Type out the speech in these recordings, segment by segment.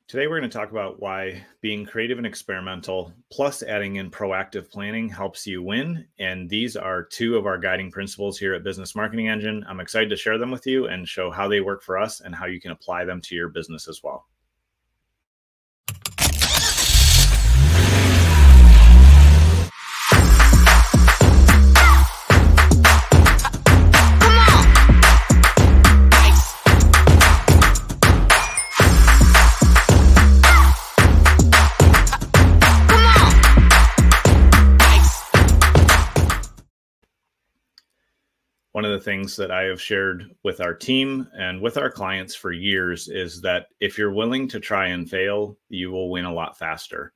Today, we're going to talk about why being creative and experimental, plus adding in proactive planning, helps you win. And these are two of our guiding principles here at Business Marketing Engine. I'm excited to share them with you and show how they work for us and how you can apply them to your business as well. One of the things that I have shared with our team and with our clients for years is that if you're willing to try and fail, you will win a lot faster.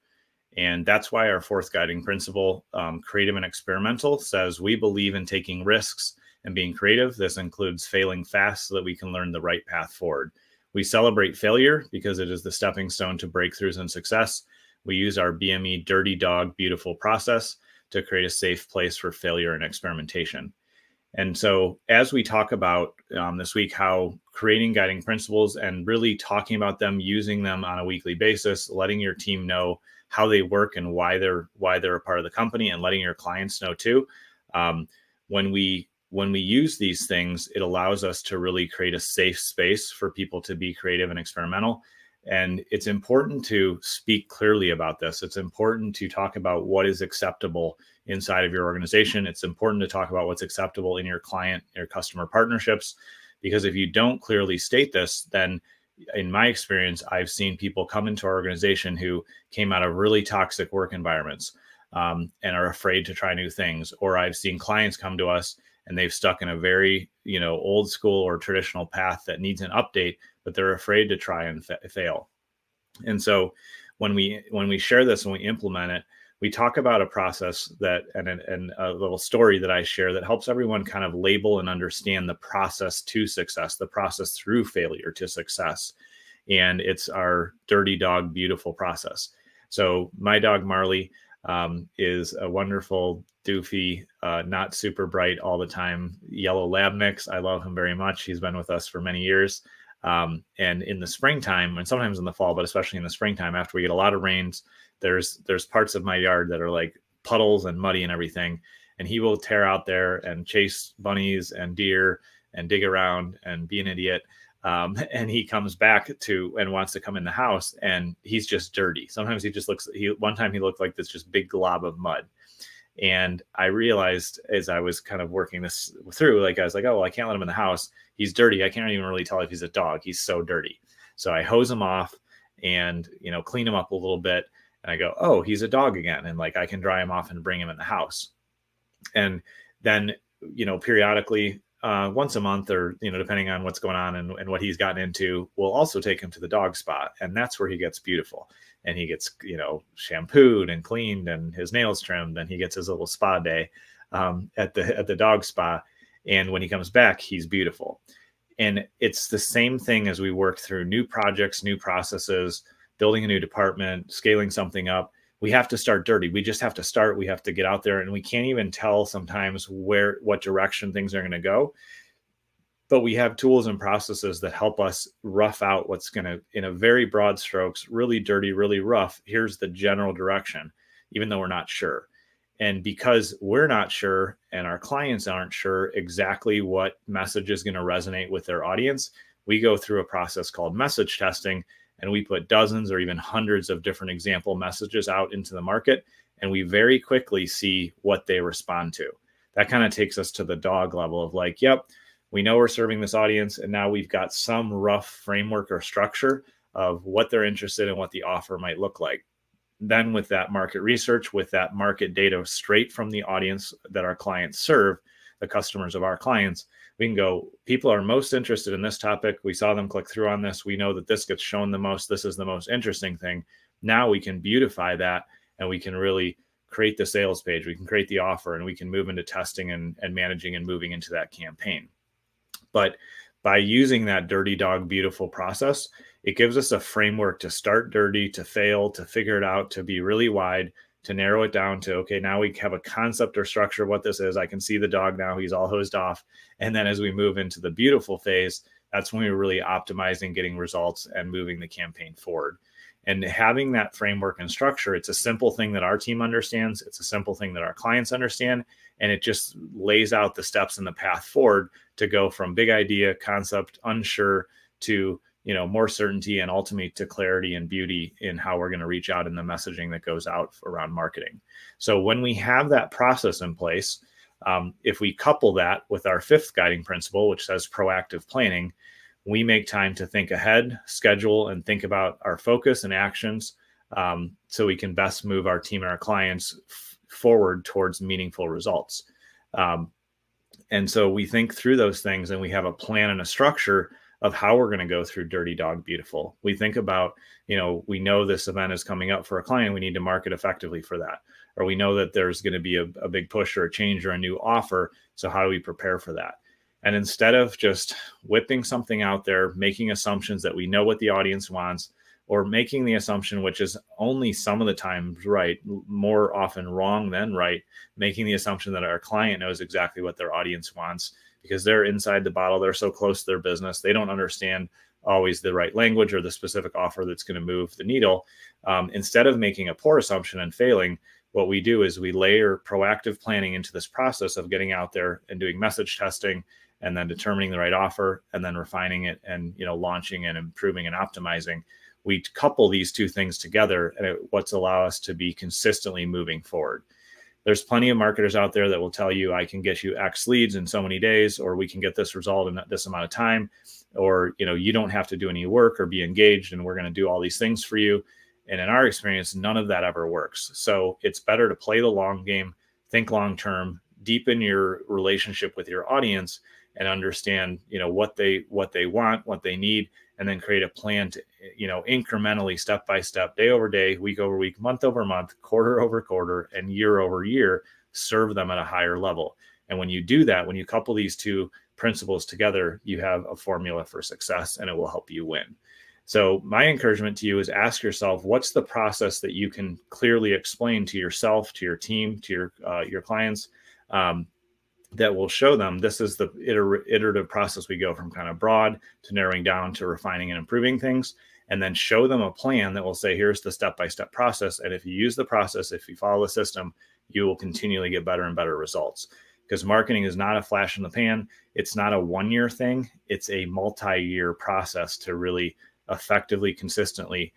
And that's why our fourth guiding principle, creative and experimental, says we believe in taking risks and being creative. This includes failing fast so that we can learn the right path forward. We celebrate failure because it is the stepping stone to breakthroughs and success. We use our BME Dirty Dog Beautiful process to create a safe place for failure and experimentation. And so as we talk about this week, how creating guiding principles and really talking about them, using them on a weekly basis, letting your team know how they work and why they're a part of the company, and letting your clients know too. When we use these things, it allows us to really create a safe space for people to be creative and experimental. And it's important to speak clearly about this. It's important to talk about what is acceptable inside of your organization. It's important to talk about what's acceptable in your client, your customer partnerships, because if you don't clearly state this, then in my experience, I've seen people come into our organization who came out of really toxic work environments and are afraid to try new things. Or I've seen clients come to us and they've stuck in a very, old school or traditional path that needs an update, but they're afraid to try and fail. And so when we share this and we implement it, we talk about a process that and a little story that I share that helps everyone kind of label and understand the process to success, the process through failure to success. And it's our Dirty Dog Beautiful process. So my dog Marley is a wonderful, doofy, not super bright all the time yellow lab mix. I love him very much. He's been with us for many years. And in the springtime, and sometimes in the fall, but especially in the springtime, after we get a lot of rains, there's parts of my yard that are like puddles and muddy and everything. And he will tear out there and chase bunnies and deer and dig around and be an idiot. And he comes back and wants to come in the house, and he's just dirty. Sometimes one time he looked like this just big glob of mud. And I realized as I was kind of working this through, I was like, oh, well, I can't let him in the house. He's dirty. I can't even really tell if he's a dog. He's so dirty. So I hose him off and, clean him up a little bit. And I go, oh, he's a dog again. And I can dry him off and bring him in the house. And then, periodically, once a month or, depending on what's going on and what he's gotten into, we'll also take him to the dog spa. And that's where he gets beautiful. And he gets, shampooed and cleaned and his nails trimmed, and he gets his little spa day at the dog spa. And when he comes back, he's beautiful. And it's the same thing as we work through new projects, new processes, building a new department, scaling something up. We have to start dirty. We just have to start. We have to get out there, and we can't even tell sometimes what direction things are going to go. But we have tools and processes that help us rough out what's going to, in a very broad strokes, really dirty, really rough. Here's the general direction, even though we're not sure. And because we're not sure and our clients aren't sure exactly what message is going to resonate with their audience, we go through a process called message testing. And we put dozens or even hundreds of different example messages out into the market, and we very quickly see what they respond to. That kind of takes us to the dog level of yep, we know we're serving this audience, and now we've got some rough framework or structure of what they're interested in, what the offer might look like. Then with that market research, with that market data straight from the audience that our clients serve, the customers of our clients, we can go, people are most interested in this topic. We saw them click through on this. We know that this gets shown the most. This is the most interesting thing. Now we can beautify that, and we can really create the sales page. We can create the offer, and we can move into testing and managing and moving into that campaign. But by using that Dirty Dog Beautiful process, it gives us a framework to start dirty, to fail, to figure it out, to be really wide, to narrow it down to, okay, now we have a concept or structure of what this is. I can see the dog now. He's all hosed off. And then as we move into the beautiful phase, That's when we're really optimizing, getting results, and moving the campaign forward. And having that framework and structure, it's a simple thing that our team understands. It's a simple thing that our clients understand. And it just lays out the steps and the path forward to go from big idea, concept, unsure, to more certainty, and ultimately to clarity and beauty in how we're going to reach out in the messaging that goes out around marketing. So when we have that process in place, if we couple that with our fifth guiding principle, which says proactive planning, we make time to think ahead, schedule, and think about our focus and actions, so we can best move our team and our clients forward towards meaningful results. And so we think through those things, and we have a plan and a structure of how we're going to go through Dirty Dog Beautiful. We think about, we know this event is coming up for a client. We need to market effectively for that. Or we know that there's going to be a big push or a change or a new offer. So how do we prepare for that? And instead of just whipping something out there, making assumptions that we know what the audience wants, or making the assumption, which is only some of the times right, more often wrong than right, making the assumption that our client knows exactly what their audience wants, because they're inside the bottle, they're so close to their business, they don't understand always the right language or the specific offer that's going to move the needle. Instead of making a poor assumption and failing, what we do is we layer proactive planning into this process of getting out there and doing message testing, and then determining the right offer, and then refining it, and launching and improving and optimizing. We couple these two things together, and what's allow us to be consistently moving forward. There's plenty of marketers out there that will tell you, I can get you X leads in so many days, or we can get this result in this amount of time, or you don't have to do any work or be engaged, and we're going to do all these things for you. And in our experience, none of that ever works. So it's better to play the long game, think long term, deepen your relationship with your audience, and understand what they want, what they need, and then create a plan to incrementally, step by step, day over day, week over week, month over month, quarter over quarter, and year over year, serve them at a higher level. And when you do that, when you couple these two principles together, you have a formula for success, and it will help you win. So my encouragement to you is ask yourself, what's the process that you can clearly explain to yourself, to your team, to your clients, that will show them this is the iterative process. We go from kind of broad to narrowing down to refining and improving things, and then show them a plan that will say, here's the step-by-step process. And if you use the process, if you follow the system, you will continually get better and better results. Because marketing is not a flash in the pan. It's not a one-year thing. It's a multi-year process to really effectively, consistently,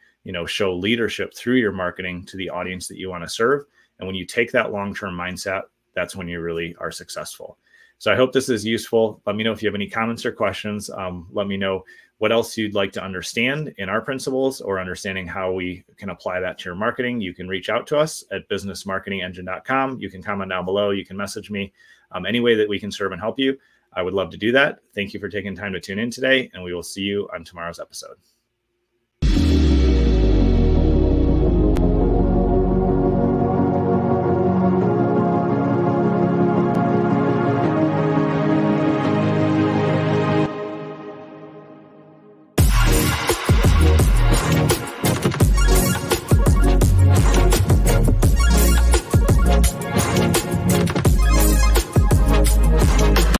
show leadership through your marketing to the audience that you want to serve. And when you take that long-term mindset, that's when you really are successful. So I hope this is useful. Let me know if you have any comments or questions. Let me know what else you'd like to understand in our principles, or understanding how we can apply that to your marketing. You can reach out to us at businessmarketingengine.com. You can comment down below. You can message me. Any way that we can serve and help you, I would love to do that. Thank you for taking time to tune in today, and we will see you on tomorrow's episode.